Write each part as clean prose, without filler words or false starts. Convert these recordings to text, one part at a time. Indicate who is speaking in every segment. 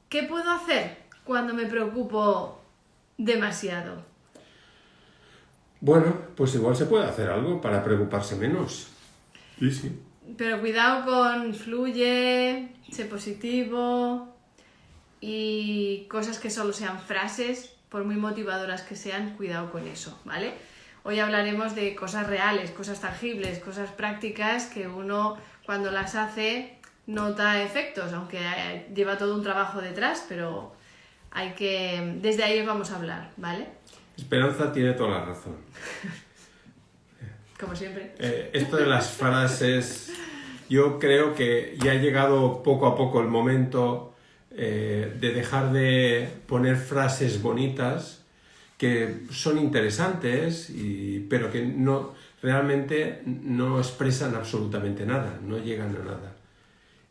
Speaker 1: ¿Qué puedo hacer cuando me preocupo demasiado?
Speaker 2: Bueno, pues igual se puede hacer algo para preocuparse menos. Sí, sí.
Speaker 1: Pero cuidado con fluye, sé positivo y cosas que solo sean frases, por muy motivadoras que sean, cuidado con eso, ¿vale? Hoy hablaremos de cosas reales, cosas tangibles, cosas prácticas que uno cuando las hace nota efectos, aunque lleva todo un trabajo detrás, pero desde ahí os vamos a hablar, ¿vale?
Speaker 2: Esperanza tiene toda la razón.
Speaker 1: Como siempre.
Speaker 2: Esto de las frases, yo creo que ya ha llegado poco a poco el momento de dejar de poner frases bonitas que son interesantes, pero que realmente no expresan absolutamente nada, no llegan a nada.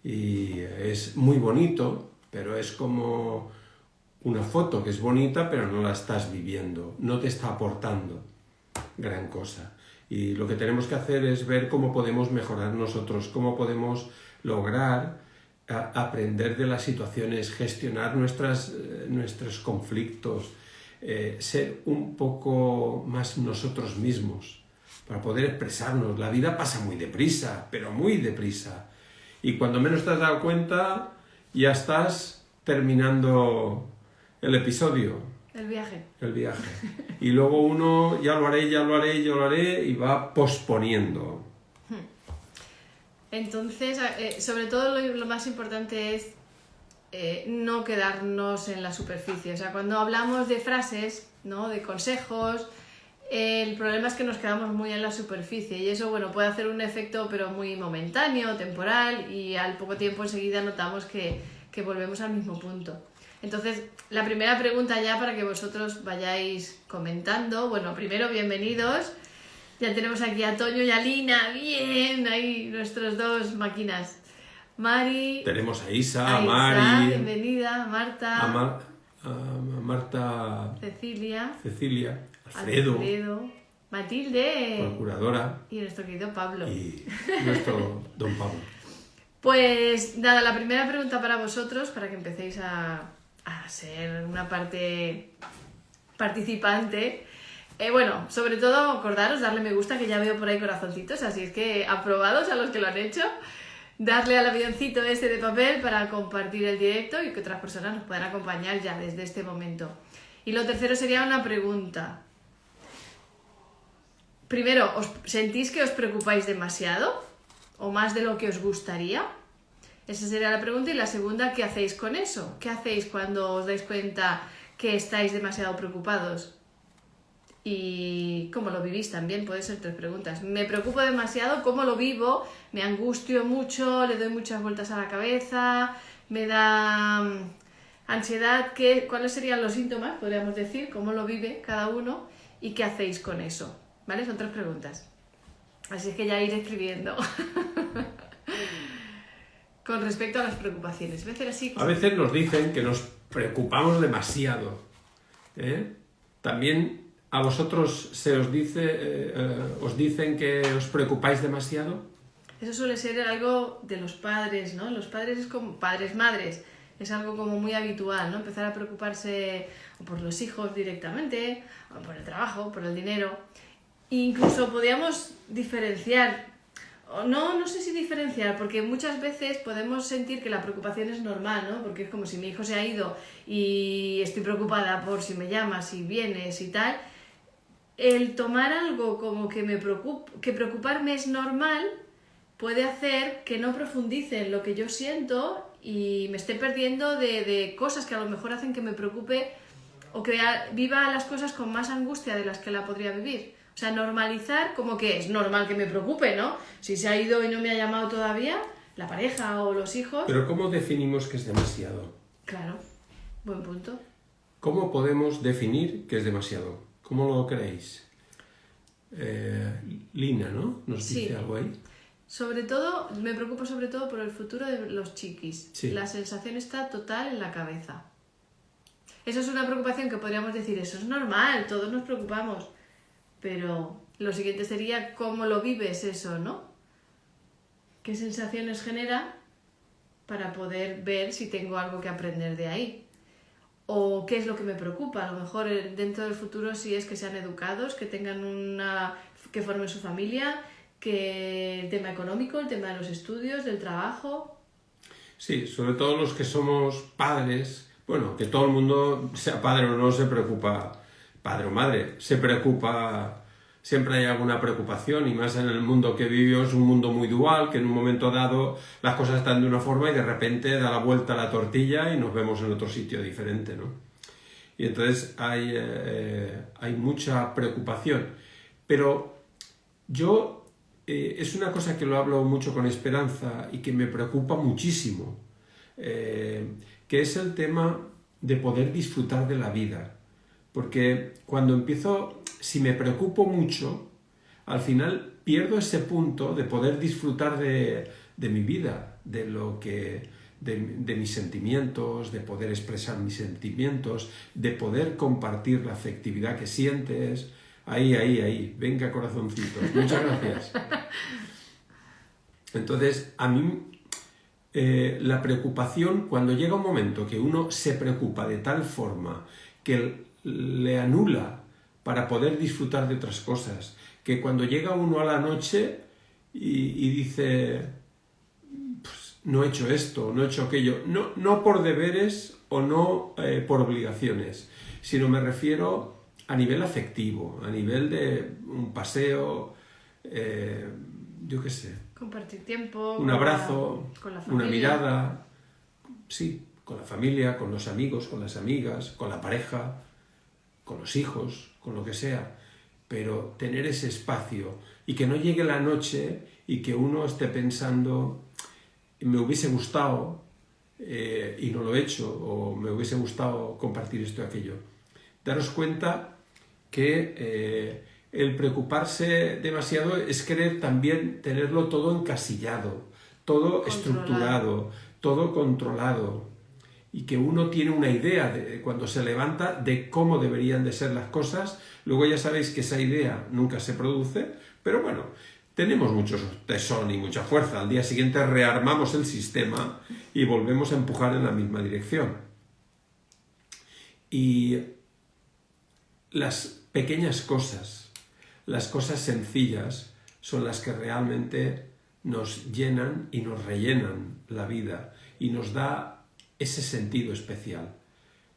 Speaker 2: Y es muy bonito, pero es como una foto que es bonita, pero no la estás viviendo, no te está aportando gran cosa. Y lo que tenemos que hacer es ver cómo podemos mejorar nosotros, cómo podemos lograr aprender de las situaciones, gestionar nuestros conflictos, ser un poco más nosotros mismos para poder expresarnos. La vida pasa muy deprisa, pero muy deprisa. Y cuando menos te has dado cuenta, ya estás terminando el episodio.
Speaker 1: El viaje.
Speaker 2: Y luego uno, ya lo haré, y va posponiendo.
Speaker 1: Entonces, sobre todo lo más importante es no quedarnos en la superficie. O sea, cuando hablamos de frases, ¿no?, de consejos, el problema es que nos quedamos muy en la superficie y eso, bueno, puede hacer un efecto pero muy momentáneo, temporal, y al poco tiempo enseguida notamos que volvemos al mismo punto. Entonces, la primera pregunta ya para que vosotros vayáis comentando. Bueno, primero, bienvenidos. Ya tenemos aquí a Toño y a Lina. Bien, ahí nuestros dos máquinas. Mari.
Speaker 2: Tenemos a Isa, a Mari.
Speaker 1: Bienvenida. A Marta.
Speaker 2: A Marta.
Speaker 1: Cecilia.
Speaker 2: Alfredo.
Speaker 1: Matilde.
Speaker 2: Procuradora.
Speaker 1: Y nuestro querido Pablo.
Speaker 2: Y nuestro don Pablo.
Speaker 1: Pues nada, la primera pregunta para vosotros, para que empecéis a ser una parte participante. Bueno, sobre todo acordaros, darle me gusta, que ya veo por ahí corazoncitos, así es que aprobados a los que lo han hecho. Darle al avioncito este de papel para compartir el directo y que otras personas nos puedan acompañar ya desde este momento. Y lo tercero sería una pregunta. Primero, ¿os sentís que os preocupáis demasiado? ¿O más de lo que os gustaría? Esa sería la pregunta. Y la segunda, ¿qué hacéis con eso? ¿Qué hacéis cuando os dais cuenta que estáis demasiado preocupados? ¿Y cómo lo vivís también? Pueden ser 3 preguntas. Me preocupo demasiado, ¿cómo lo vivo? Me angustio mucho, le doy muchas vueltas a la cabeza, me da ansiedad. ¿Cuáles serían los síntomas, podríamos decir? ¿Cómo lo vive cada uno? ¿Y qué hacéis con eso? ¿Vale? Son 3 preguntas. Así es que ya iré escribiendo. Con respecto a las preocupaciones. Voy a hacer así.
Speaker 2: A veces nos dicen que nos preocupamos demasiado. También a vosotros os dicen que os preocupáis demasiado.
Speaker 1: Eso suele ser algo de los padres, ¿no? Los padres es como padres, madres. Es algo como muy habitual, ¿no? Empezar a preocuparse por los hijos directamente, o por el trabajo, por el dinero. Incluso podríamos diferenciar. No sé si diferenciar, porque muchas veces podemos sentir que la preocupación es normal, ¿no? Porque es como si mi hijo se ha ido y estoy preocupada por si me llamas, si vienes y tal. El tomar algo como que que preocuparme es normal puede hacer que no profundice en lo que yo siento y me esté perdiendo de cosas que a lo mejor hacen que me preocupe o que viva las cosas con más angustia de las que la podría vivir. O sea, normalizar como que es normal que me preocupe, ¿no? Si se ha ido y no me ha llamado todavía, la pareja o los hijos...
Speaker 2: Pero ¿cómo definimos que es demasiado?
Speaker 1: Claro, buen punto.
Speaker 2: ¿Cómo podemos definir que es demasiado? ¿Cómo lo creéis? Lina, ¿no? ¿Nos dice algo ahí?
Speaker 1: Sobre todo, me preocupo sobre todo por el futuro de los chiquis.
Speaker 2: Sí.
Speaker 1: La sensación está total en la cabeza. Eso es una preocupación que podríamos decir, eso es normal, todos nos preocupamos. Pero lo siguiente sería cómo lo vives eso, ¿no? ¿Qué sensaciones genera para poder ver si tengo algo que aprender de ahí. O qué es lo que me preocupa. A lo mejor dentro del futuro sí es que sean educados, que tengan que formen su familia, que el tema económico, el tema de los estudios, del trabajo.
Speaker 2: Sí, sobre todo los que somos padres, bueno, que todo el mundo, sea padre o no, se preocupa, padre o madre, se preocupa, siempre hay alguna preocupación, y más en el mundo que vivimos, un mundo muy dual, que en un momento dado las cosas están de una forma y de repente da la vuelta a la tortilla y nos vemos en otro sitio diferente, ¿no? Y entonces hay mucha preocupación. Pero yo, es una cosa que lo hablo mucho con Esperanza y que me preocupa muchísimo, que es el tema de poder disfrutar de la vida. Porque cuando empiezo, si me preocupo mucho, al final pierdo ese punto de poder disfrutar de mi vida, de mis sentimientos, de poder expresar mis sentimientos, de poder compartir la afectividad que sientes. Ahí, venga corazoncito, muchas gracias. Entonces, a mí la preocupación, cuando llega un momento que uno se preocupa de tal forma que le anula para poder disfrutar de otras cosas, que cuando llega uno a la noche y dice, pues, no he hecho esto, no he hecho aquello, no por deberes o no por obligaciones, sino me refiero a nivel afectivo, a nivel de un paseo, yo qué sé.
Speaker 1: Compartir tiempo.
Speaker 2: Un abrazo,
Speaker 1: con la familia.
Speaker 2: una mirada, sí, con la familia, con los amigos, con las amigas, con la pareja, con los hijos, con lo que sea. Pero tener ese espacio y que no llegue la noche y que uno esté pensando, me hubiese gustado y no lo he hecho, o me hubiese gustado compartir esto y aquello. Daros cuenta que el preocuparse demasiado es querer también tenerlo todo encasillado, todo estructurado, todo controlado, y que uno tiene una idea cuando se levanta de cómo deberían de ser las cosas. Luego ya sabéis que esa idea nunca se produce, pero bueno, tenemos mucho tesón y mucha fuerza. Al día siguiente rearmamos el sistema y volvemos a empujar en la misma dirección. Y las pequeñas cosas, las cosas sencillas, son las que realmente nos llenan y nos rellenan la vida y nos da ese sentido especial.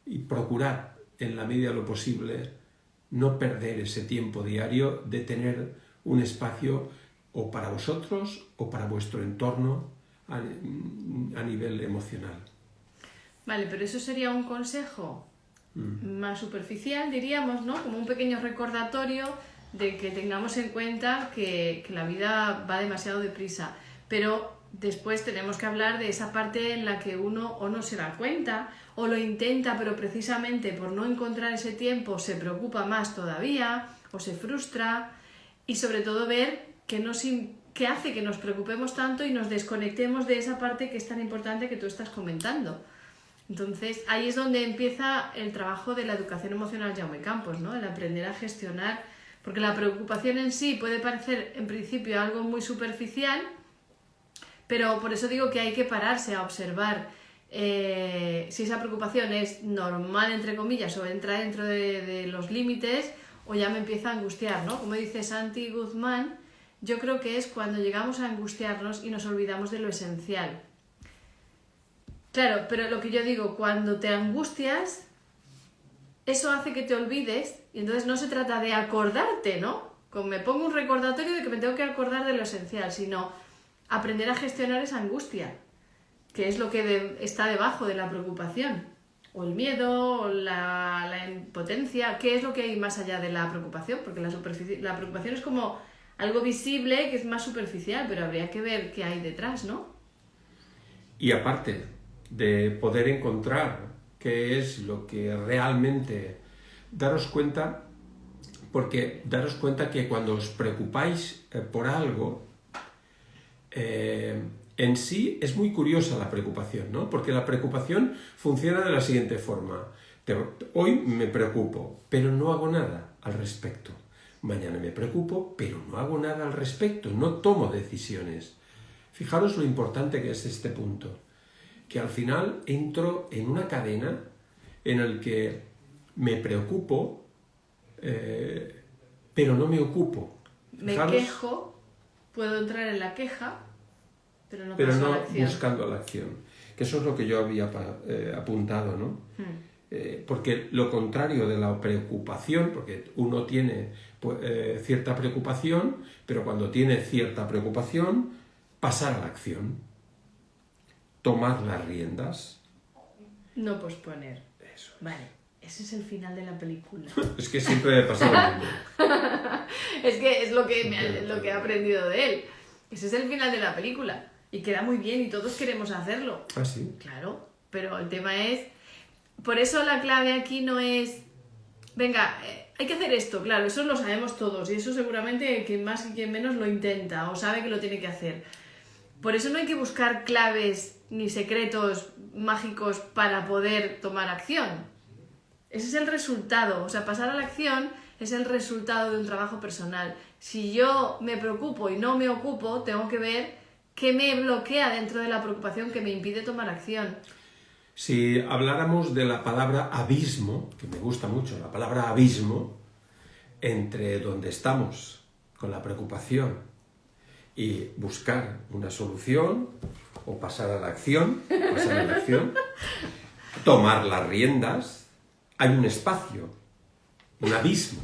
Speaker 2: Y procurar, en la medida de lo posible, no perder ese tiempo diario de tener un espacio o para vosotros o para vuestro entorno a nivel emocional.
Speaker 1: Vale, pero eso sería un consejo más superficial, diríamos, ¿no? Como un pequeño recordatorio de que tengamos en cuenta que la vida va demasiado deprisa. Pero después tenemos que hablar de esa parte en la que uno o no se da cuenta o lo intenta, pero precisamente por no encontrar ese tiempo se preocupa más todavía o se frustra, y sobre todo ver qué hace que nos preocupemos tanto y nos desconectemos de esa parte que es tan importante que tú estás comentando. Entonces, ahí es donde empieza el trabajo de la educación emocional Jaume Campos, ¿no? El aprender a gestionar, porque la preocupación en sí puede parecer en principio algo muy superficial, pero por eso digo que hay que pararse a observar si esa preocupación es normal, entre comillas, o entra dentro de los límites, o ya me empieza a angustiar, ¿no? Como dice Santi Guzmán, yo creo que es cuando llegamos a angustiarnos y nos olvidamos de lo esencial. Claro, pero lo que yo digo, cuando te angustias, eso hace que te olvides, y entonces no se trata de acordarte, ¿no? Como me pongo un recordatorio de que me tengo que acordar de lo esencial, sino aprender a gestionar esa angustia, que es lo que está debajo de la preocupación, o el miedo, o la impotencia. ¿Qué es lo que hay más allá de la preocupación? Porque la preocupación es como algo visible que es más superficial, pero habría que ver qué hay detrás, ¿no?
Speaker 2: Y aparte de poder encontrar qué es lo que realmente, daros cuenta que cuando os preocupáis por algo, en sí es muy curiosa la preocupación, ¿no? Porque la preocupación funciona de la siguiente forma. Hoy me preocupo, pero no hago nada al respecto. Mañana me preocupo, pero no hago nada al respecto, no tomo decisiones. Fijaros lo importante que es este punto. que al final entro en una cadena en la que me preocupo, pero no me ocupo.
Speaker 1: Me
Speaker 2: Fijaros,
Speaker 1: quejo, puedo entrar en la queja, pero no paso a la acción.
Speaker 2: buscando la acción. Que eso es lo que yo había apuntado, ¿no? Porque lo contrario de la preocupación, porque uno tiene cierta preocupación, pero cuando tiene cierta preocupación, pasar a la acción, tomar las riendas.
Speaker 1: No posponer.
Speaker 2: Eso.
Speaker 1: Vale, ese es el final de la película.
Speaker 2: Es que siempre me pasa lo mismo.
Speaker 1: Es que es lo que he aprendido de él. Ese es el final de la película. Y queda muy bien y todos queremos hacerlo.
Speaker 2: ¿Ah, sí?
Speaker 1: Claro, pero el tema es... Por eso la clave aquí no es... Venga, hay que hacer esto, claro, eso lo sabemos todos y eso seguramente quien más y quien menos lo intenta o sabe que lo tiene que hacer. Por eso no hay que buscar claves ni secretos mágicos para poder tomar acción. Ese es el resultado, o sea, pasar a la acción es el resultado de un trabajo personal. Si yo me preocupo y no me ocupo, tengo que ver qué me bloquea dentro de la preocupación que me impide tomar acción.
Speaker 2: Si habláramos de la palabra abismo, que me gusta mucho, la palabra abismo, entre donde estamos con la preocupación y buscar una solución o pasar a la acción, tomar las riendas, hay un espacio, un abismo.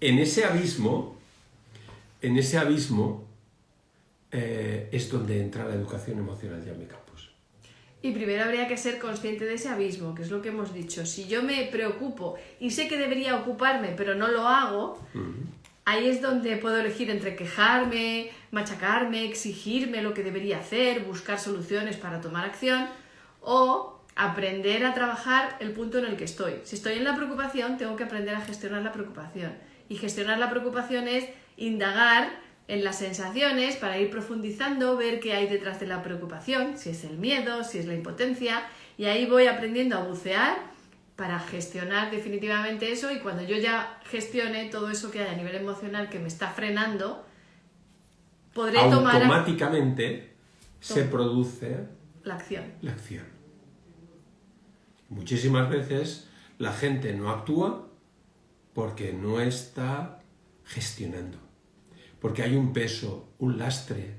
Speaker 2: En ese abismo es donde entra la educación emocional de Jaime Campos.
Speaker 1: Y primero habría que ser consciente de ese abismo, que es lo que hemos dicho. Si yo me preocupo y sé que debería ocuparme, pero no lo hago, ahí es donde puedo elegir entre quejarme, machacarme, exigirme lo que debería hacer, buscar soluciones para tomar acción, o aprender a trabajar el punto en el que estoy. Si estoy en la preocupación, tengo que aprender a gestionar la preocupación. Y gestionar la preocupación es indagar en las sensaciones para ir profundizando, ver qué hay detrás de la preocupación, si es el miedo, si es la impotencia, y ahí voy aprendiendo a bucear para gestionar definitivamente eso, y cuando yo ya gestione todo eso que hay a nivel emocional que me está frenando, podré tomar...
Speaker 2: Automáticamente se produce
Speaker 1: la acción.
Speaker 2: Muchísimas veces la gente no actúa porque no está gestionando. Porque hay un peso, un lastre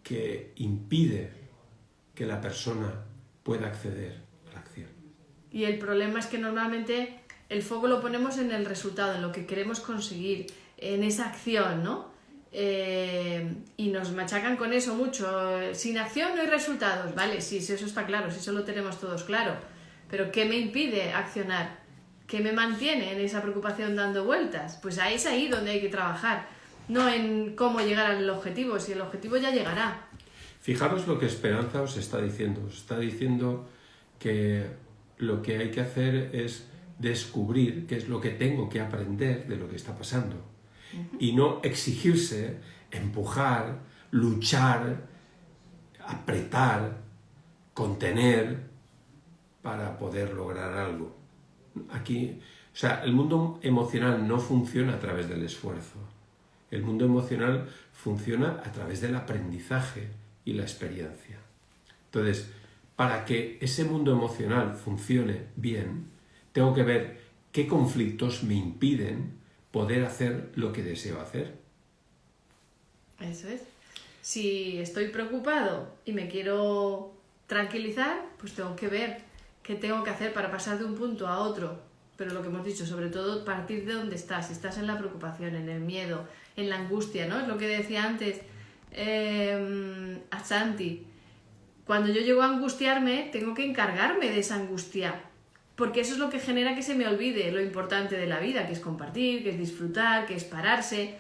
Speaker 2: que impide que la persona pueda acceder a la acción.
Speaker 1: Y el problema es que normalmente el foco lo ponemos en el resultado, en lo que queremos conseguir, en esa acción, ¿no? Y nos machacan con eso mucho. Sin acción no hay resultados, ¿vale? Sí, eso está claro, sí, eso lo tenemos todos claro. Pero ¿qué me impide accionar? ¿Qué me mantiene en esa preocupación dando vueltas? Pues ahí es ahí donde hay que trabajar. No en cómo llegar al objetivo, si el objetivo ya llegará.
Speaker 2: Fijaros lo que Esperanza os está diciendo. Os está diciendo que lo que hay que hacer es descubrir qué es lo que tengo que aprender de lo que está pasando. Y no exigirse, empujar, luchar, apretar, contener para poder lograr algo. Aquí, o sea, el mundo emocional no funciona a través del esfuerzo. El mundo emocional funciona a través del aprendizaje y la experiencia. Entonces, para que ese mundo emocional funcione bien, tengo que ver qué conflictos me impiden poder hacer lo que deseo hacer.
Speaker 1: Eso es. Si estoy preocupado y me quiero tranquilizar, pues tengo que ver qué tengo que hacer para pasar de un punto a otro. Pero lo que hemos dicho, sobre todo, partir de donde estás. Si estás en la preocupación, en el miedo, en la angustia, ¿no? Es lo que decía antes a Santi. Cuando yo llego a angustiarme, tengo que encargarme de esa angustia. Porque eso es lo que genera que se me olvide lo importante de la vida, que es compartir, que es disfrutar, que es pararse.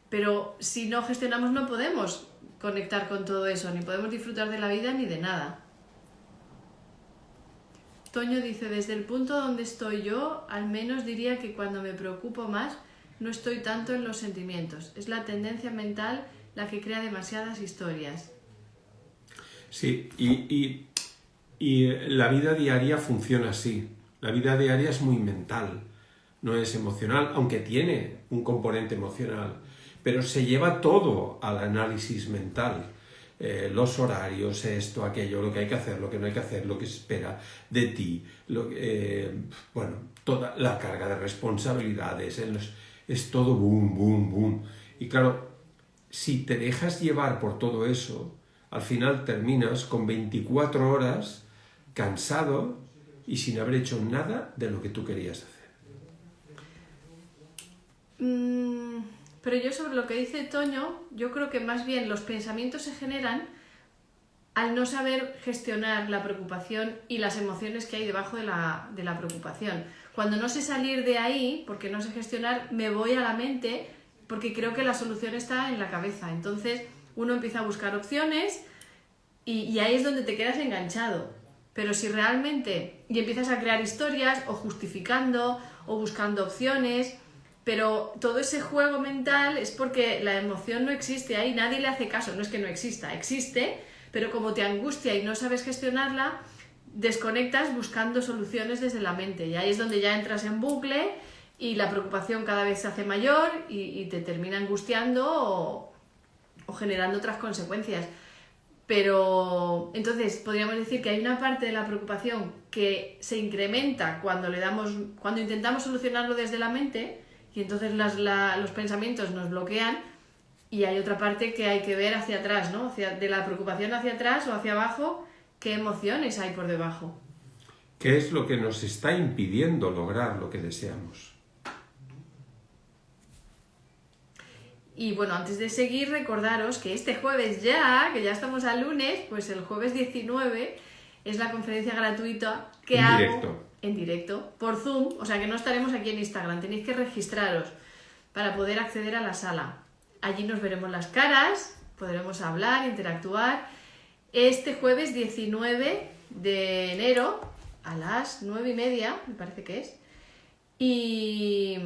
Speaker 1: Pero si no gestionamos, no podemos conectar con todo eso, ni podemos disfrutar de la vida ni de nada. Toño dice, desde el punto donde estoy yo, al menos diría que cuando me preocupo más, no estoy tanto en los sentimientos. Es la tendencia mental la que crea demasiadas historias.
Speaker 2: Sí, y la vida diaria funciona así. La vida diaria es muy mental, no es emocional, aunque tiene un componente emocional, pero se lleva todo al análisis mental. los horarios, esto, aquello, lo que hay que hacer, lo que no hay que hacer, lo que se espera de ti, bueno, toda la carga de responsabilidades, es todo boom, boom, boom. Y claro, si te dejas llevar por todo eso, al final terminas con 24 horas cansado y sin haber hecho nada de lo que tú querías hacer.
Speaker 1: Pero yo sobre lo que dice Toño, yo creo que más bien los pensamientos se generan al no saber gestionar la preocupación y las emociones que hay debajo de la preocupación. Cuando no sé salir de ahí, porque no sé gestionar, me voy a la mente porque creo que la solución está en la cabeza. Entonces uno empieza a buscar opciones y ahí es donde te quedas enganchado. Pero si realmente, y empiezas a crear historias o justificando o buscando opciones, pero todo ese juego mental es porque la emoción no existe ahí, nadie le hace caso, no es que no exista, existe, pero como te angustia y no sabes gestionarla, desconectas buscando soluciones desde la mente y ahí es donde ya entras en bucle y la preocupación cada vez se hace mayor y te termina angustiando o generando otras consecuencias. Pero entonces podríamos decir que hay una parte de la preocupación que se incrementa cuando intentamos solucionarlo desde la mente y entonces los pensamientos nos bloquean, y hay otra parte que hay que ver hacia atrás, ¿no? De la preocupación hacia atrás o hacia abajo, ¿qué emociones hay por debajo?
Speaker 2: ¿Qué es lo que nos está impidiendo lograr lo que deseamos?
Speaker 1: Y bueno, antes de seguir, recordaros que este jueves ya, que ya estamos a lunes, pues el jueves 19 es la conferencia gratuita que hago en directo por Zoom, o sea que no estaremos aquí en Instagram, tenéis que registraros para poder acceder a la sala. Allí nos veremos las caras, podremos hablar, interactuar. Este jueves 19 de enero a las 9:30, me parece que es. Y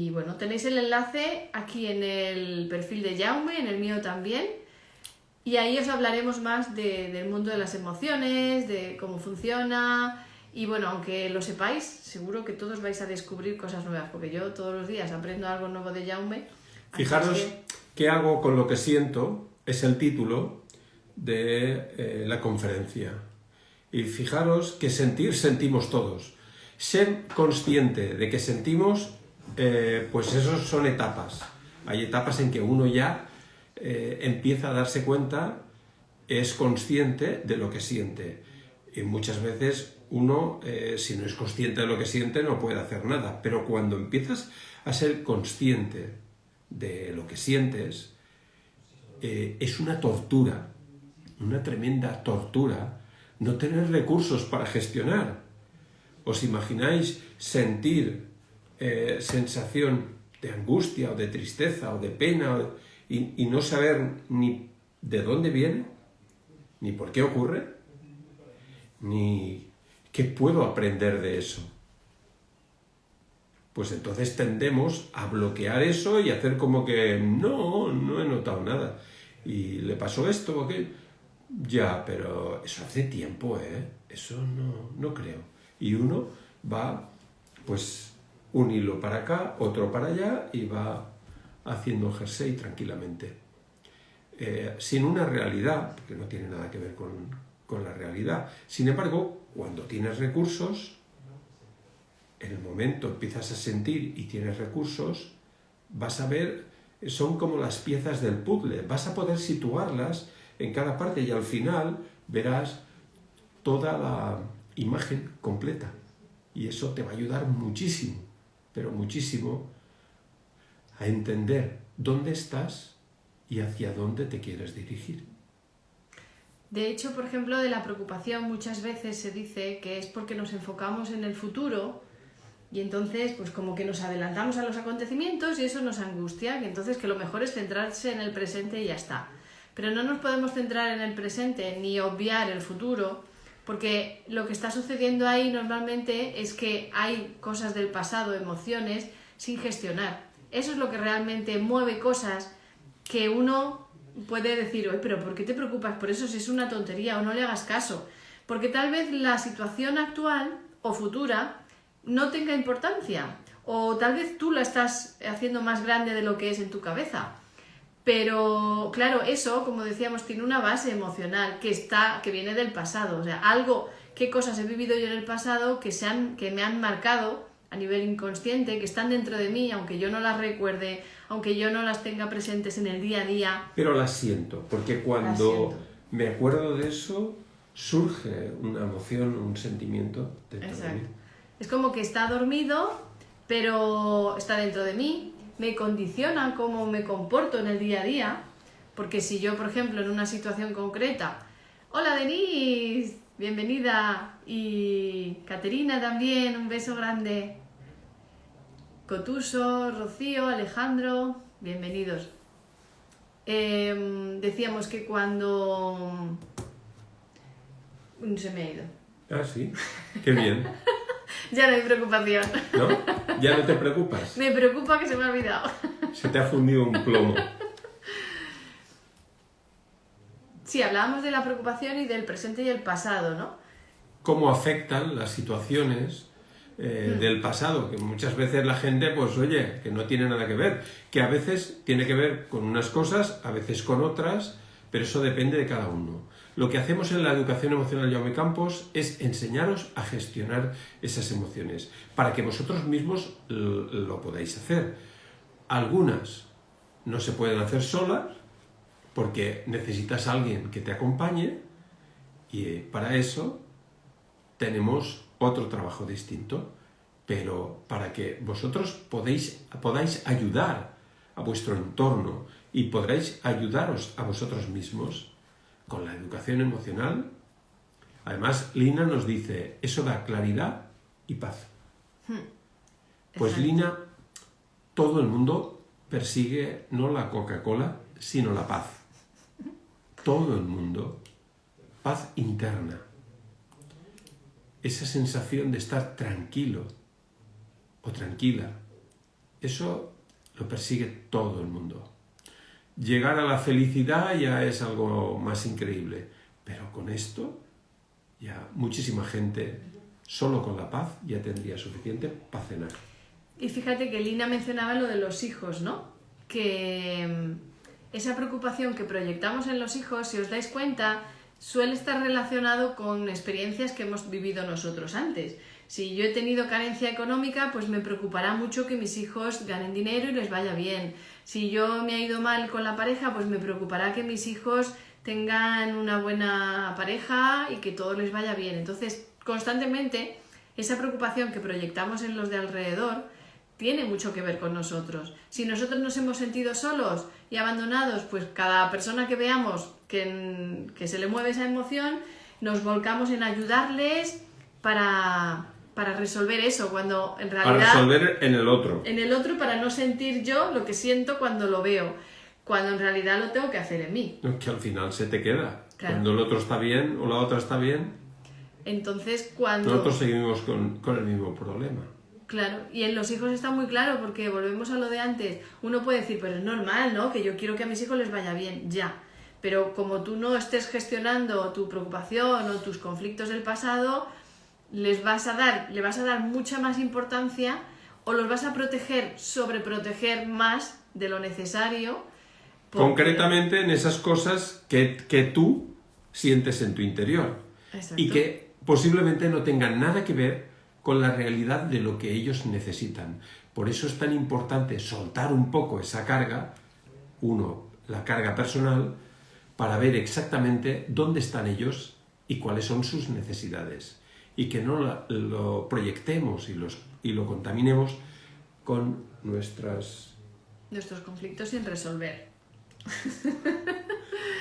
Speaker 1: bueno, tenéis el enlace aquí en el perfil de Jaume, en el mío también. Y ahí os hablaremos más del mundo de las emociones, de cómo funciona. Y bueno, aunque lo sepáis, seguro que todos vais a descubrir cosas nuevas, porque yo todos los días aprendo algo nuevo de Jaume.
Speaker 2: Fijaros qué hago con lo que siento, es el título de la conferencia. Y fijaros que sentimos todos. Ser consciente de que sentimos, pues esos son etapas. Hay etapas en que uno ya empieza a darse cuenta, es consciente de lo que siente. Y muchas veces uno, si no es consciente de lo que siente, no puede hacer nada. Pero cuando empiezas a ser consciente de lo que sientes, es una tortura, una tremenda tortura, no tener recursos para gestionar. ¿Os imagináis sentir sensación de angustia o de tristeza o de pena y no saber ni de dónde viene, ni por qué ocurre, ni qué puedo aprender de eso? Pues entonces tendemos a bloquear eso y hacer como que no he notado nada. ¿Y le pasó esto o aquello? Ya, pero eso hace tiempo, eso no creo. Y uno va, pues, un hilo para acá, otro para allá y va haciendo jersey tranquilamente. Sin una realidad, porque no tiene nada que ver con la realidad. Sin embargo, cuando tienes recursos, en el momento empiezas a sentir y tienes recursos, vas a ver, son como las piezas del puzzle, vas a poder situarlas en cada parte y al final verás toda la imagen completa. Y eso te va a ayudar muchísimo, pero muchísimo, a entender dónde estás y hacia dónde te quieres dirigir.
Speaker 1: De hecho, por ejemplo, de la preocupación muchas veces se dice que es porque nos enfocamos en el futuro y entonces pues como que nos adelantamos a los acontecimientos y eso nos angustia, y entonces que lo mejor es centrarse en el presente y ya está. Pero no nos podemos centrar en el presente ni obviar el futuro, porque lo que está sucediendo ahí normalmente es que hay cosas del pasado, emociones, sin gestionar. Eso es lo que realmente mueve cosas que uno puede decir, oye, pero ¿por qué te preocupas por eso si es una tontería? O no le hagas caso. Porque tal vez la situación actual o futura no tenga importancia, o tal vez tú la estás haciendo más grande de lo que es en tu cabeza. Pero, claro, eso, como decíamos, tiene una base emocional que viene del pasado. O sea, qué cosas he vivido yo en el pasado que me han marcado a nivel inconsciente, que están dentro de mí, aunque yo no las recuerde, aunque yo no las tenga presentes en el día a día.
Speaker 2: Pero las siento, porque cuando me acuerdo de eso, surge una emoción, un sentimiento dentro de mí.
Speaker 1: Es como que está dormido, pero está dentro de mí, me condiciona cómo me comporto en el día a día, porque si yo, por ejemplo, en una situación concreta, hola Denise, bienvenida, y Caterina también, un beso grande, Cotuso, Rocío, Alejandro, bienvenidos. Decíamos que cuando... Se me ha ido.
Speaker 2: Ah, sí, qué bien.
Speaker 1: Ya no hay preocupación.
Speaker 2: ¿No? ¿Ya no te preocupas?
Speaker 1: Me preocupa que se me ha olvidado.
Speaker 2: Se te ha fundido un plomo.
Speaker 1: Sí, hablábamos de la preocupación y del presente y el pasado, ¿no?
Speaker 2: Cómo afectan las situaciones del pasado, que muchas veces la gente, pues oye, que no tiene nada que ver, que a veces tiene que ver con unas cosas, a veces con otras, pero eso depende de cada uno. Lo que hacemos en la educación emocional Jaume Campos es enseñaros a gestionar esas emociones, para que vosotros mismos lo podáis hacer. Algunas no se pueden hacer solas, porque necesitas a alguien que te acompañe, y para eso tenemos otro trabajo distinto, pero para que vosotros podáis ayudar a vuestro entorno y podréis ayudaros a vosotros mismos con la educación emocional. Además, Lina nos dice, eso da claridad y paz. Pues Lina, todo el mundo persigue no la Coca-Cola, sino la paz. Todo el mundo, paz interna. Esa sensación de estar tranquilo o tranquila, eso lo persigue todo el mundo. Llegar a la felicidad ya es algo más increíble, pero con esto ya muchísima gente, solo con la paz, ya tendría suficiente para cenar.
Speaker 1: Y fíjate que Lina mencionaba lo de los hijos, ¿no? Que esa preocupación que proyectamos en los hijos, si os dais cuenta, suele estar relacionado con experiencias que hemos vivido nosotros antes. Si yo he tenido carencia económica, pues me preocupará mucho que mis hijos ganen dinero y les vaya bien. Si yo me ha ido mal con la pareja, pues me preocupará que mis hijos tengan una buena pareja y que todo les vaya bien. Entonces, constantemente, esa preocupación que proyectamos en los de alrededor tiene mucho que ver con nosotros. Si nosotros nos hemos sentido solos y abandonados, pues cada persona que veamos que se le mueve esa emoción, nos volcamos en ayudarles para resolver eso, cuando en realidad...
Speaker 2: Para resolver en el otro.
Speaker 1: En el otro, para no sentir yo lo que siento cuando lo veo, cuando en realidad lo tengo que hacer en mí.
Speaker 2: No, que al final se te queda.
Speaker 1: Claro.
Speaker 2: Cuando el otro está bien o la otra está bien,
Speaker 1: entonces cuando...
Speaker 2: nosotros seguimos con el mismo problema.
Speaker 1: Claro, y en los hijos está muy claro, porque volvemos a lo de antes. Uno puede decir, pero es normal, ¿no? Que yo quiero que a mis hijos les vaya bien, ya. Pero como tú no estés gestionando tu preocupación o tus conflictos del pasado, le vas a dar mucha más importancia, o los vas a sobreproteger más de lo necesario.
Speaker 2: Concretamente en esas cosas que tú sientes en tu interior.
Speaker 1: Exacto.
Speaker 2: Y que posiblemente no tengan nada que ver con la realidad de lo que ellos necesitan. Por eso es tan importante soltar un poco esa carga, la carga personal, para ver exactamente dónde están ellos y cuáles son sus necesidades. Y que no lo proyectemos y lo contaminemos con nuestros
Speaker 1: conflictos sin resolver.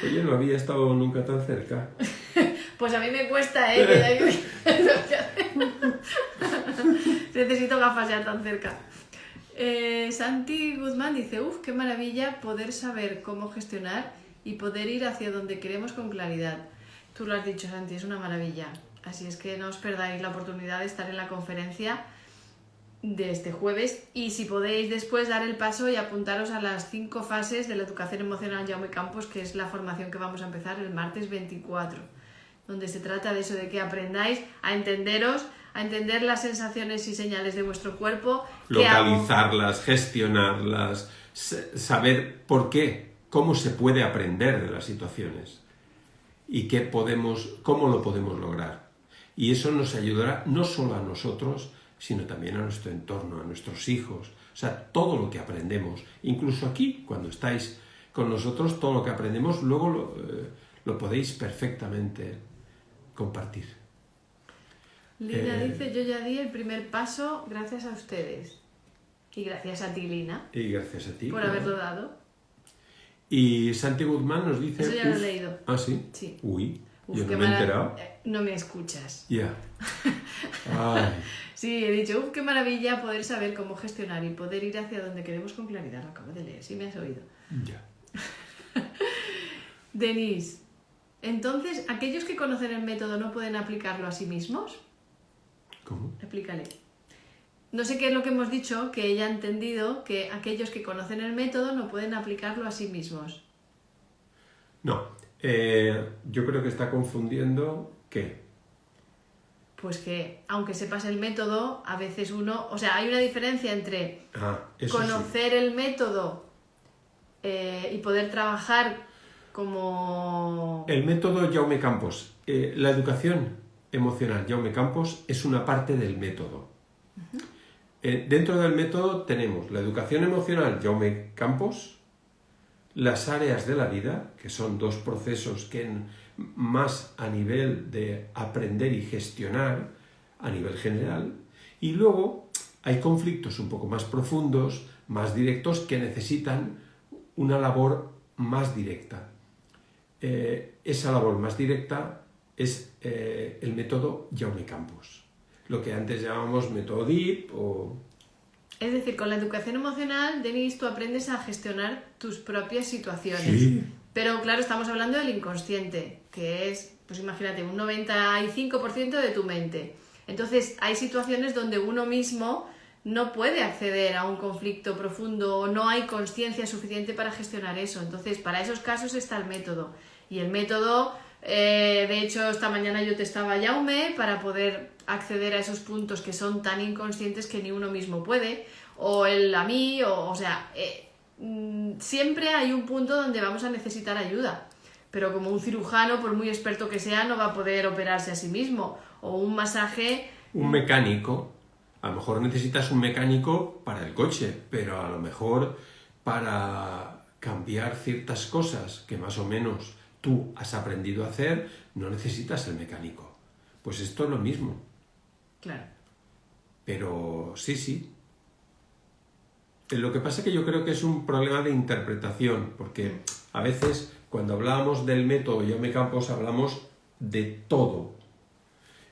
Speaker 2: Oye, no había estado nunca tan cerca.
Speaker 1: Pues a mí me cuesta, ¿eh? Necesito gafas ya tan cerca. Santi Guzmán dice, qué maravilla poder saber cómo gestionar y poder ir hacia donde queremos con claridad. Tú lo has dicho, Santi, es una maravilla. Así es que no os perdáis la oportunidad de estar en la conferencia de este jueves, y si podéis después dar el paso y apuntaros a las 5 fases de la educación emocional Jaume Campos, que es la formación que vamos a empezar el martes 24, donde se trata de eso, de que aprendáis a entenderos, a entender las sensaciones y señales de vuestro cuerpo,
Speaker 2: localizarlas, gestionarlas, saber por qué cómo se puede aprender de las situaciones y cómo lo podemos lograr. Y eso nos ayudará no solo a nosotros, sino también a nuestro entorno, a nuestros hijos. O sea, todo lo que aprendemos, incluso aquí, cuando estáis con nosotros, todo lo que aprendemos, luego lo podéis perfectamente compartir.
Speaker 1: Lina dice, yo ya di el primer paso gracias a ustedes. Y gracias a ti, Lina.
Speaker 2: Y gracias a ti.
Speaker 1: Por haberlo dado.
Speaker 2: Y Santi Guzmán nos dice...
Speaker 1: Eso ya lo he leído.
Speaker 2: ¿Ah, sí?
Speaker 1: Sí.
Speaker 2: Uy, yo
Speaker 1: qué
Speaker 2: no me he enterado.
Speaker 1: No me escuchas.
Speaker 2: Ya. Ay.
Speaker 1: Sí, he dicho, qué maravilla poder saber cómo gestionar y poder ir hacia donde queremos con claridad. Lo acabo de leer, sí me has oído.
Speaker 2: Ya.
Speaker 1: Denise, entonces, ¿aquellos que conocen el método no pueden aplicarlo a sí mismos?
Speaker 2: ¿Cómo?
Speaker 1: Explícale. No sé qué es lo que hemos dicho, que ella ha entendido que aquellos que conocen el método no pueden aplicarlo a sí mismos.
Speaker 2: No, yo creo que está confundiendo ¿qué?
Speaker 1: Pues que, aunque sepas el método, a veces uno... O sea, hay una diferencia entre conocer el método y poder trabajar como...
Speaker 2: El método Jaume Campos. La educación emocional Jaume Campos es una parte del método. Uh-huh. Dentro del método tenemos la educación emocional Jaume Campos, las áreas de la vida, que son dos procesos que más a nivel de aprender y gestionar a nivel general, y luego hay conflictos un poco más profundos, más directos, que necesitan una labor más directa. Esa labor más directa es el método Jaume Campos, lo que antes llamábamos método DIP o...
Speaker 1: Es decir, con la educación emocional, Denise, tú aprendes a gestionar tus propias situaciones.
Speaker 2: Sí.
Speaker 1: Pero claro, estamos hablando del inconsciente, que es, pues imagínate, un 95% de tu mente. Entonces, hay situaciones donde uno mismo no puede acceder a un conflicto profundo o no hay conciencia suficiente para gestionar eso. Entonces, para esos casos está el método. Y el método, de hecho, esta mañana yo testaba Jaume para poder acceder a esos puntos que son tan inconscientes que ni uno mismo puede, o él a mí, o sea, siempre hay un punto donde vamos a necesitar ayuda, pero como un cirujano, por muy experto que sea, no va a poder operarse a sí mismo, o un masaje...
Speaker 2: Un mecánico, a lo mejor necesitas un mecánico para el coche, pero a lo mejor para cambiar ciertas cosas que más o menos tú has aprendido a hacer, no necesitas el mecánico. Pues esto es lo mismo.
Speaker 1: Claro.
Speaker 2: Pero sí. Lo que pasa es que yo creo que es un problema de interpretación, porque a veces cuando hablamos del método Jaume Campos hablamos de todo,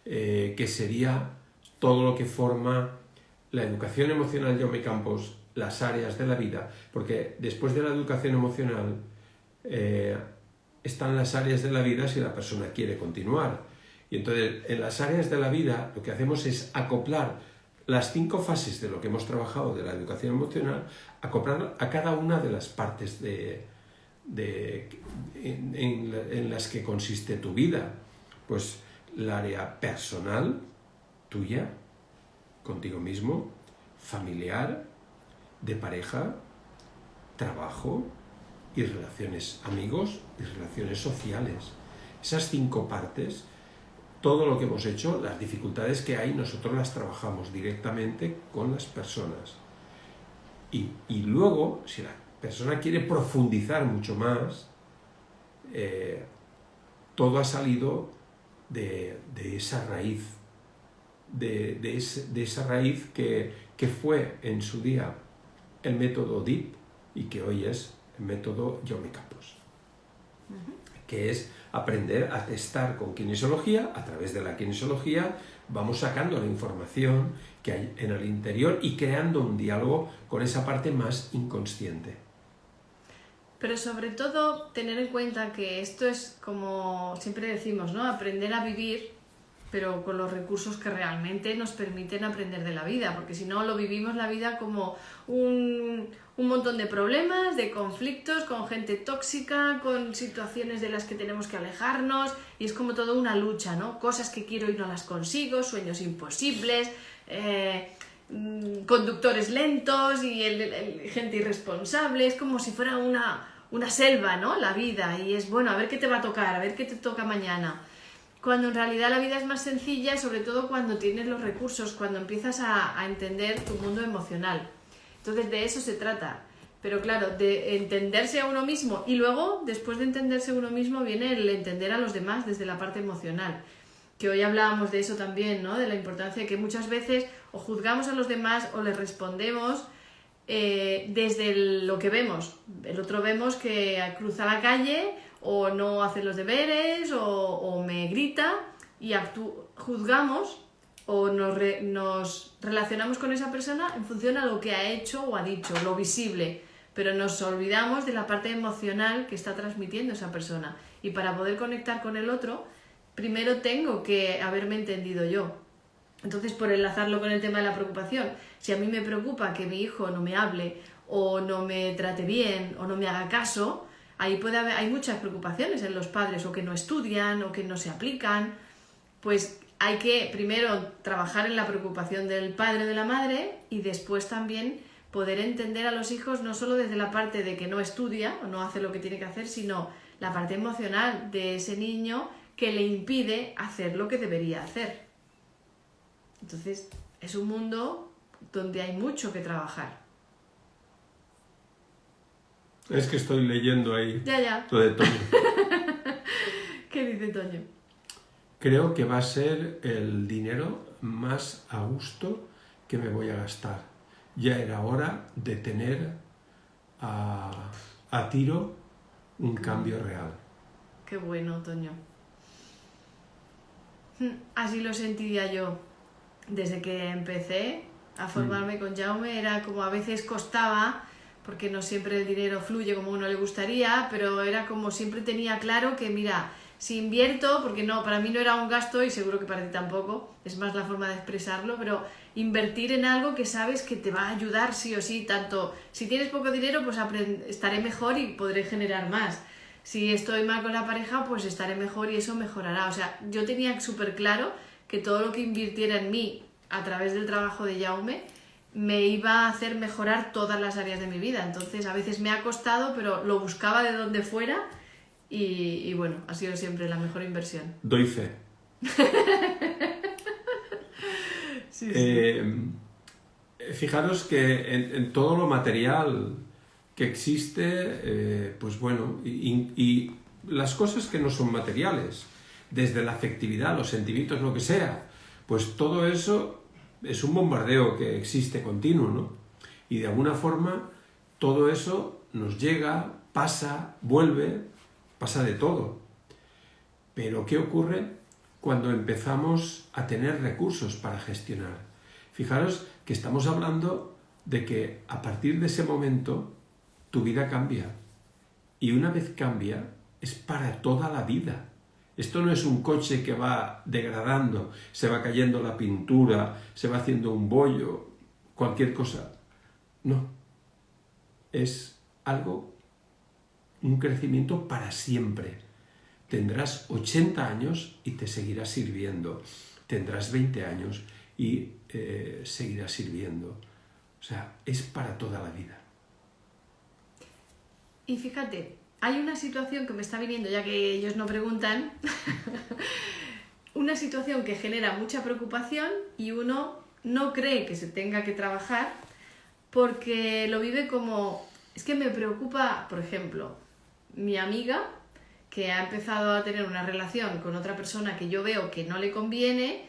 Speaker 2: que sería todo lo que forma la educación emocional Jaume Campos, las áreas de la vida, porque después de la educación emocional están las áreas de la vida si la persona quiere continuar. Y entonces, en las áreas de la vida, lo que hacemos es acoplar las 5 fases de lo que hemos trabajado de la educación emocional, acoplar a cada una de las partes en las que consiste tu vida. Pues el área personal, tuya, contigo mismo, familiar, de pareja, trabajo y relaciones amigos y relaciones sociales. Esas 5 partes, todo lo que hemos hecho, las dificultades que hay, nosotros las trabajamos directamente con las personas. Y luego, si la persona quiere profundizar mucho más, todo ha salido de esa raíz, de esa raíz que fue en su día el método DIP y que hoy es el método Jaume Campos. Que es aprender a testar con kinesiología. A través de la kinesiología vamos sacando la información que hay en el interior y creando un diálogo con esa parte más inconsciente.
Speaker 1: Pero sobre todo tener en cuenta que esto es, como siempre decimos, ¿no? Aprender a vivir, pero con los recursos que realmente nos permiten aprender de la vida, porque si no lo vivimos la vida como un montón de problemas, de conflictos, con gente tóxica, con situaciones de las que tenemos que alejarnos, y es como toda una lucha, ¿no? Cosas que quiero y no las consigo, sueños imposibles, conductores lentos y gente irresponsable, es como si fuera una selva, ¿no? La vida, y es, bueno, a ver qué te va a tocar, a ver qué te toca mañana. Cuando en realidad la vida es más sencilla, y sobre todo cuando tienes los recursos, cuando empiezas a entender tu mundo emocional. Entonces de eso se trata. Pero claro, de entenderse a uno mismo y luego, después de entenderse a uno mismo, viene el entender a los demás desde la parte emocional. Que hoy hablábamos de eso también, ¿no? De la importancia de que muchas veces o juzgamos a los demás o les respondemos desde lo que vemos. El otro vemos que cruza la calle o no hace los deberes o me grita y juzgamos o nos relacionamos con esa persona en función a lo que ha hecho o ha dicho, lo visible, pero nos olvidamos de la parte emocional que está transmitiendo esa persona. Y para poder conectar con el otro, primero tengo que haberme entendido yo. Entonces, por enlazarlo con el tema de la preocupación, si a mí me preocupa que mi hijo no me hable o no me trate bien o no me haga caso, ahí hay muchas preocupaciones en los padres, o que no estudian o que no se aplican. Pues hay que primero trabajar en la preocupación del padre o de la madre y después también poder entender a los hijos no solo desde la parte de que no estudia o no hace lo que tiene que hacer, sino la parte emocional de ese niño que le impide hacer lo que debería hacer. Entonces, es un mundo donde hay mucho que trabajar.
Speaker 2: Es que estoy leyendo ahí
Speaker 1: Ya.
Speaker 2: lo de Toño.
Speaker 1: ¿Qué dice Toño?
Speaker 2: Creo que va a ser el dinero más a gusto que me voy a gastar. Ya era hora de tener a tiro un cambio real.
Speaker 1: Qué bueno, Toño. Así lo sentía yo desde que empecé a formarme con Jaume. Era como a veces costaba, porque no siempre el dinero fluye como a uno le gustaría, pero era como siempre tenía claro que, mira, si invierto, porque no, para mí no era un gasto y seguro que para ti tampoco, es más la forma de expresarlo, pero invertir en algo que sabes que te va a ayudar sí o sí, tanto si tienes poco dinero, pues estaré mejor y podré generar más. Si estoy mal con la pareja, pues estaré mejor y eso mejorará. O sea, yo tenía súper claro que todo lo que invirtiera en mí a través del trabajo de Jaume me iba a hacer mejorar todas las áreas de mi vida. Entonces, a veces me ha costado, pero lo buscaba de donde fuera y bueno, ha sido siempre la mejor inversión.
Speaker 2: Doy fe.
Speaker 1: Sí.
Speaker 2: Fijaros que en todo lo material que existe, pues bueno, y las cosas que no son materiales, desde la afectividad, los sentimientos, lo que sea, pues todo eso es un bombardeo que existe continuo, ¿no? Y de alguna forma todo eso nos llega, pasa, vuelve, pasa de todo. Pero ¿qué ocurre cuando empezamos a tener recursos para gestionar? Fijaros que estamos hablando de que a partir de ese momento tu vida cambia. Y una vez cambia, es para toda la vida. Esto no es un coche que va degradando, se va cayendo la pintura, se va haciendo un bollo, cualquier cosa. No. Es algo, un crecimiento para siempre. Tendrás 80 años y te seguirás sirviendo. Tendrás 20 años y seguirás sirviendo. O sea, es para toda la vida.
Speaker 1: Y fíjate, hay una situación que me está viniendo, ya que ellos no preguntan, una situación que genera mucha preocupación y uno no cree que se tenga que trabajar porque lo vive como, es que me preocupa, por ejemplo, mi amiga que ha empezado a tener una relación con otra persona que yo veo que no le conviene,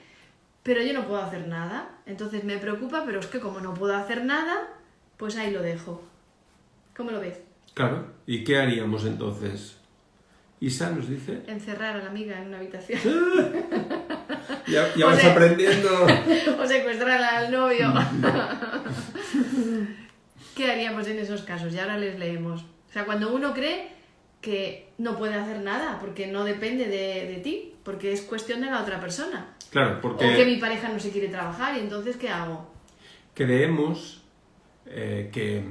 Speaker 1: pero yo no puedo hacer nada. Entonces me preocupa, pero es que como no puedo hacer nada, pues ahí lo dejo. ¿Cómo lo ves?
Speaker 2: Claro, ¿y qué haríamos entonces? Isa nos dice...
Speaker 1: Encerrar a la amiga en una habitación.
Speaker 2: ya vas aprendiendo.
Speaker 1: O secuestrar al novio. ¿Qué haríamos en esos casos? Y ahora les leemos. O sea, cuando uno cree que no puede hacer nada, porque no depende de ti, porque es cuestión de la otra persona.
Speaker 2: Claro, porque...
Speaker 1: O que mi pareja no se quiere trabajar, y entonces, ¿qué hago?
Speaker 2: Creemos que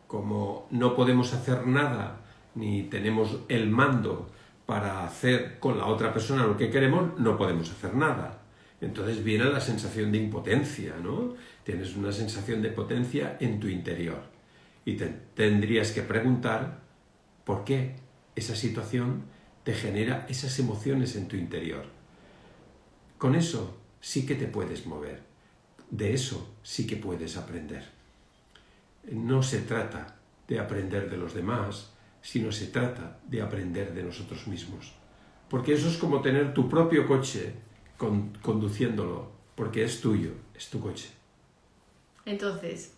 Speaker 2: como no podemos hacer nada, ni tenemos el mando para hacer con la otra persona lo que queremos, no podemos hacer nada. Entonces viene la sensación de impotencia, ¿no? Tienes una sensación de potencia en tu interior. Y tendrías que preguntar por qué esa situación te genera esas emociones en tu interior. Con eso sí que te puedes mover. De eso sí que puedes aprender. No se trata de aprender de los demás, sino se trata de aprender de nosotros mismos. Porque eso es como tener tu propio coche conduciéndolo, porque es tuyo, es tu coche.
Speaker 1: Entonces,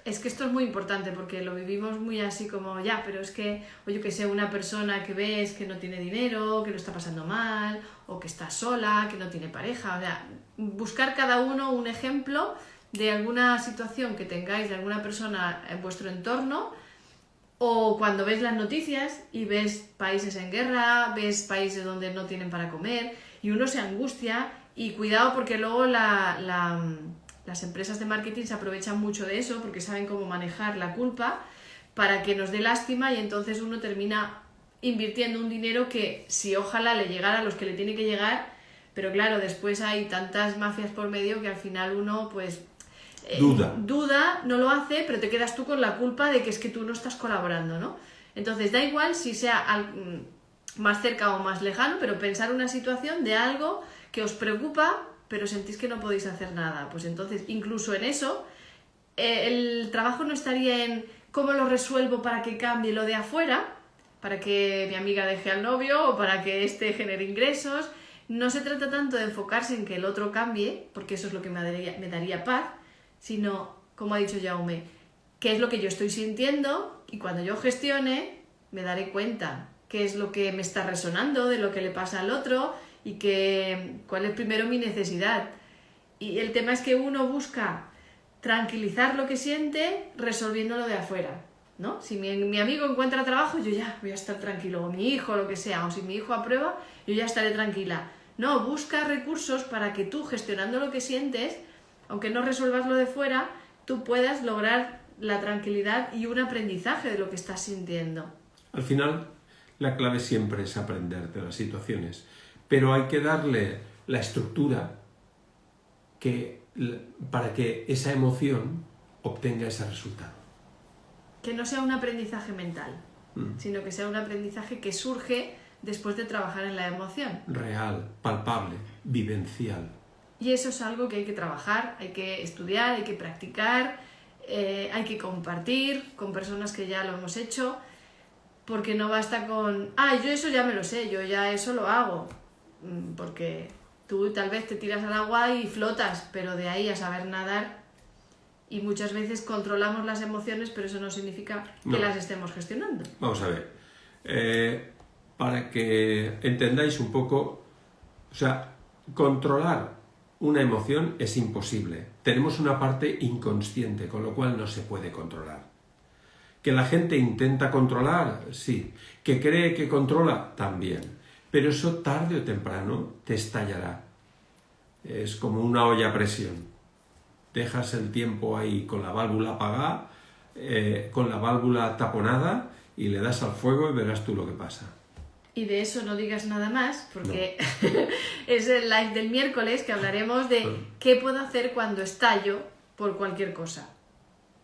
Speaker 1: es que esto es muy importante porque lo vivimos muy así como, ya, pero es que, o yo que sé, una persona que ves que no tiene dinero, que lo está pasando mal, o que está sola, que no tiene pareja, o sea, buscar cada uno un ejemplo de alguna situación que tengáis de alguna persona en vuestro entorno, o cuando ves las noticias y ves países en guerra, ves países donde no tienen para comer, y uno se angustia, y cuidado porque luego las empresas de marketing se aprovechan mucho de eso porque saben cómo manejar la culpa para que nos dé lástima y entonces uno termina invirtiendo un dinero que si ojalá le llegara a los que le tiene que llegar, pero claro, después hay tantas mafias por medio que al final uno pues duda, no lo hace, pero te quedas tú con la culpa de que es que tú no estás colaborando, ¿no? Entonces da igual si sea más cerca o más lejano, pero pensar una situación de algo que os preocupa pero sentís que no podéis hacer nada. Pues entonces, incluso en eso, el trabajo no estaría en cómo lo resuelvo para que cambie lo de afuera, para que mi amiga deje al novio o para que éste genere ingresos. No se trata tanto de enfocarse en que el otro cambie, porque eso es lo que me daría paz, sino, como ha dicho Jaume, qué es lo que yo estoy sintiendo y cuando yo gestione me daré cuenta qué es lo que me está resonando de lo que le pasa al otro y cuál es primero mi necesidad. Y el tema es que uno busca tranquilizar lo que siente resolviéndolo de afuera, ¿no? Si mi amigo encuentra trabajo, yo ya voy a estar tranquilo, o mi hijo, lo que sea, o si mi hijo aprueba, yo ya estaré tranquila. No, busca recursos para que tú, gestionando lo que sientes, aunque no resuelvas lo de fuera, tú puedas lograr la tranquilidad y un aprendizaje de lo que estás sintiendo.
Speaker 2: Al final, la clave siempre es aprender de las situaciones, pero hay que darle la estructura para que esa emoción obtenga ese resultado.
Speaker 1: Que no sea un aprendizaje mental, sino que sea un aprendizaje que surge después de trabajar en la emoción.
Speaker 2: Real, palpable, vivencial.
Speaker 1: Y eso es algo que hay que trabajar, hay que estudiar, hay que practicar, hay que compartir con personas que ya lo hemos hecho, porque no basta con, yo eso ya me lo sé, yo ya eso lo hago, porque tú tal vez te tiras al agua y flotas, pero de ahí a saber nadar, y muchas veces controlamos las emociones, pero eso no significa que las estemos gestionando.
Speaker 2: Vamos a ver, para que entendáis un poco, o sea, controlar una emoción es imposible. Tenemos una parte inconsciente, con lo cual no se puede controlar. ¿Que la gente intenta controlar? Sí. ¿Que cree que controla? También. Pero eso tarde o temprano te estallará. Es como una olla a presión. Dejas el tiempo ahí con la válvula apagada, con la válvula taponada y le das al fuego y verás tú lo que pasa.
Speaker 1: Y de eso no digas nada más, porque no. Es el live del miércoles que hablaremos de qué puedo hacer cuando estallo por cualquier cosa.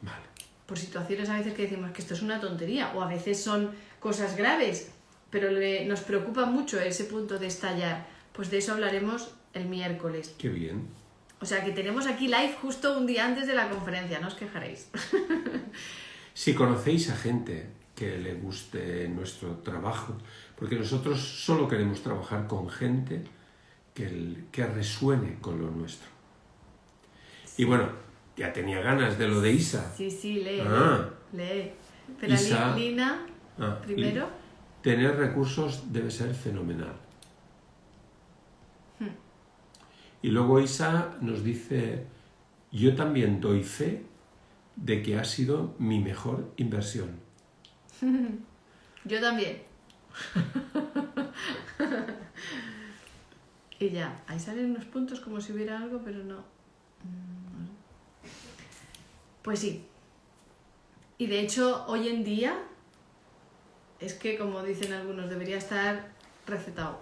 Speaker 2: Vale.
Speaker 1: Por situaciones a veces que decimos que esto es una tontería, o a veces son cosas graves, pero nos preocupa mucho ese punto de estallar. Pues de eso hablaremos el miércoles.
Speaker 2: Qué bien.
Speaker 1: O sea que tenemos aquí live justo un día antes de la conferencia, no os quejaréis.
Speaker 2: Si conocéis a gente que le guste nuestro trabajo, porque nosotros solo queremos trabajar con gente que resuene con lo nuestro. Sí. Y bueno, ya tenía ganas de lo de Isa.
Speaker 1: Sí, lee. Pero
Speaker 2: Isa,
Speaker 1: Lina, primero.
Speaker 2: Tener recursos debe ser fenomenal. Y luego Isa nos dice, yo también doy fe de que ha sido mi mejor inversión.
Speaker 1: Yo también. Y ya, ahí salen unos puntos como si hubiera algo, pero no. Pues sí. Y de hecho, hoy en día, es que como dicen algunos, debería estar recetado.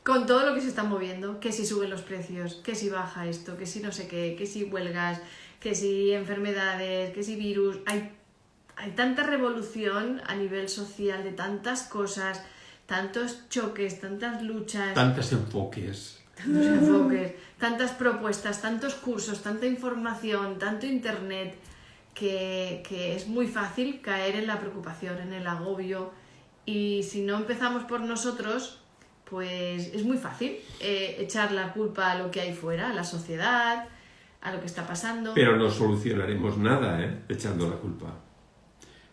Speaker 1: con todo lo que se está moviendo, que si suben los precios, que si baja esto, que si no sé qué, que si huelgas, que si enfermedades, que si virus, hay tanta revolución a nivel social de tantas cosas, tantos choques, tantas luchas,
Speaker 2: Tantos enfoques.
Speaker 1: tantas propuestas, tantos cursos, tanta información, tanto internet, que es muy fácil caer en la preocupación, en el agobio. Y si no empezamos por nosotros, pues es muy fácil echar la culpa a lo que hay fuera, a la sociedad, a lo que está pasando.
Speaker 2: Pero no solucionaremos nada, echando la culpa.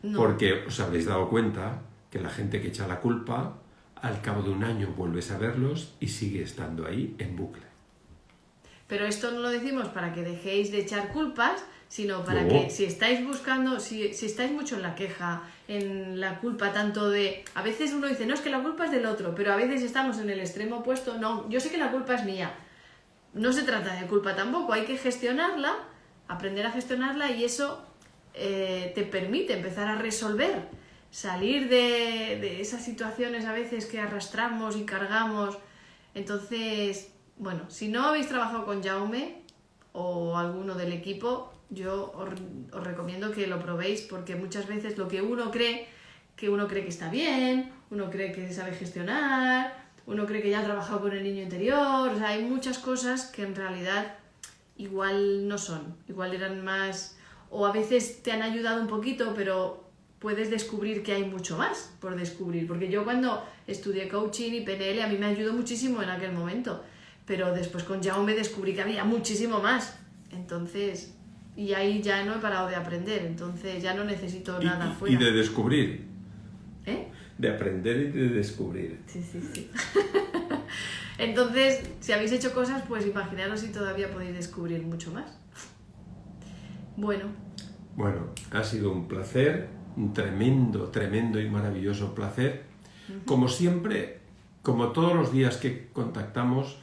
Speaker 1: No.
Speaker 2: Porque os habréis dado cuenta que la gente que echa la culpa, al cabo de un año vuelves a verlos y sigue estando ahí en bucle.
Speaker 1: Pero esto no lo decimos para que dejéis de echar culpas, sino para
Speaker 2: No.
Speaker 1: que si estáis buscando, si estáis mucho en la queja, en la culpa tanto de... A veces uno dice, no, es que la culpa es del otro, pero a veces estamos en el extremo opuesto, no, yo sé que la culpa es mía. No se trata de culpa tampoco, hay que gestionarla, aprender a gestionarla y eso te permite empezar a resolver, salir de esas situaciones a veces que arrastramos y cargamos. Entonces, bueno, si no habéis trabajado con Jaume o alguno del equipo, yo os recomiendo que lo probéis porque muchas veces lo que uno cree que está bien, uno cree que sabe gestionar, uno cree que ya ha trabajado con el niño interior, o sea, hay muchas cosas que en realidad igual no son, igual eran más, o a veces te han ayudado un poquito, pero puedes descubrir que hay mucho más por descubrir, porque yo cuando estudié coaching y PNL a mí me ayudó muchísimo en aquel momento, pero después con Jaume descubrí que había muchísimo más, entonces, y ahí ya no he parado de aprender, entonces ya no necesito nada fuera.
Speaker 2: Y de descubrir.
Speaker 1: ¿Eh?
Speaker 2: De aprender y de descubrir.
Speaker 1: Sí. Entonces, si habéis hecho cosas, pues imaginaros si todavía podéis descubrir mucho más. Bueno,
Speaker 2: Ha sido un placer, un tremendo y maravilloso placer. Como siempre, como todos los días que contactamos,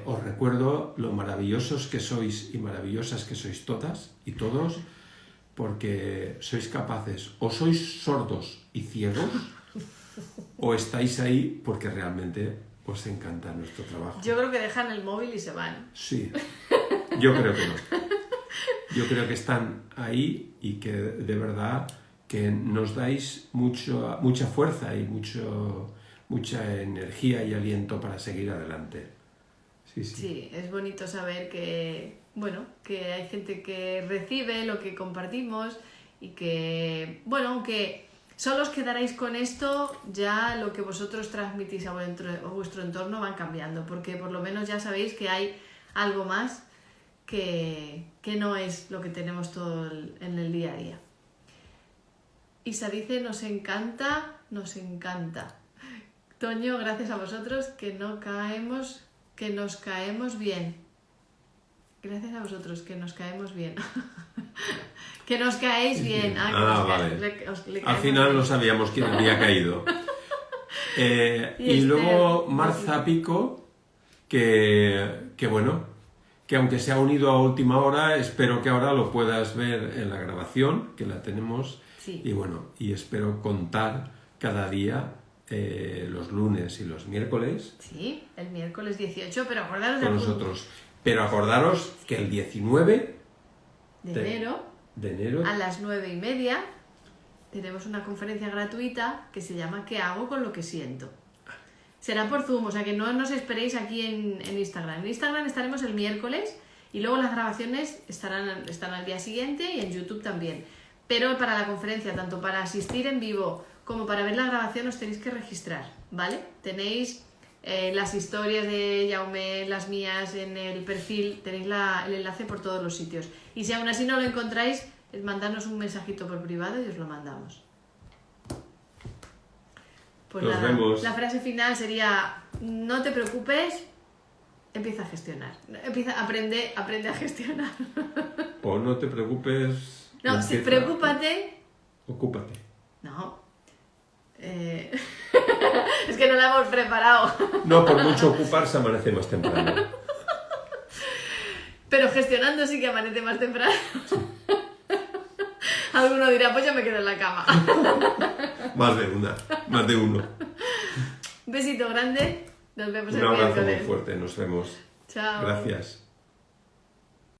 Speaker 2: os recuerdo lo maravillosos que sois y maravillosas que sois todas y todos, porque sois capaces, o sois sordos y ciegos, o estáis ahí porque realmente os encanta nuestro trabajo.
Speaker 1: yo creo que dejan el móvil y se van.
Speaker 2: Sí, yo creo que no. Yo creo que están ahí y que de verdad que nos dais mucha fuerza y mucha energía y aliento para seguir adelante.
Speaker 1: Sí, es bonito saber que, bueno, que hay gente que recibe lo que compartimos y que, bueno, aunque solo os quedaréis con esto, ya lo que vosotros transmitís a vuestro entorno van cambiando, porque por lo menos ya sabéis que hay algo más que no es lo que tenemos todo en el día a día. Isa dice, nos encanta. Toño, gracias a vosotros que nos caemos bien. Gracias a vosotros que nos caemos bien. Que nos caéis bien.
Speaker 2: Vale. Al final no sabíamos quién había caído. Y luego Marza Pico, que bueno, que aunque se ha unido a última hora, espero que ahora lo puedas ver en la grabación, que la tenemos.
Speaker 1: Sí.
Speaker 2: Y bueno, y espero contar cada día, los lunes y los miércoles.
Speaker 1: Sí, el miércoles 18, pero acordaros
Speaker 2: con nosotros. Pero acordaros que el 19
Speaker 1: de enero
Speaker 2: a
Speaker 1: a las 9:30 tenemos una conferencia gratuita que se llama ¿Qué hago con lo que siento? Será por Zoom, o sea que no nos esperéis aquí en Instagram. En Instagram estaremos el miércoles y luego las grabaciones están al día siguiente y en YouTube también. Pero para la conferencia, tanto para asistir en vivo como para ver la grabación, os tenéis que registrar, ¿vale? Tenéis las historias de Jaume, las mías en el perfil, tenéis el enlace por todos los sitios. Y si aún así no lo encontráis, mandadnos un mensajito por privado y os lo mandamos. Pues
Speaker 2: Nos vemos.
Speaker 1: La frase final sería, no te preocupes, empieza a gestionar. Aprende a gestionar.
Speaker 2: O no te preocupes.
Speaker 1: No, si preocúpate.
Speaker 2: Ocúpate.
Speaker 1: No. Es que no la hemos preparado.
Speaker 2: No, por mucho ocuparse amanece más temprano.
Speaker 1: Pero gestionando sí que amanece más temprano. Alguno dirá, pues yo me quedo en la cama.
Speaker 2: Más de uno.
Speaker 1: Besito grande. Nos vemos
Speaker 2: Un
Speaker 1: el
Speaker 2: abrazo muy
Speaker 1: miércoles.
Speaker 2: fuerte, nos vemos.
Speaker 1: Chao.
Speaker 2: Gracias.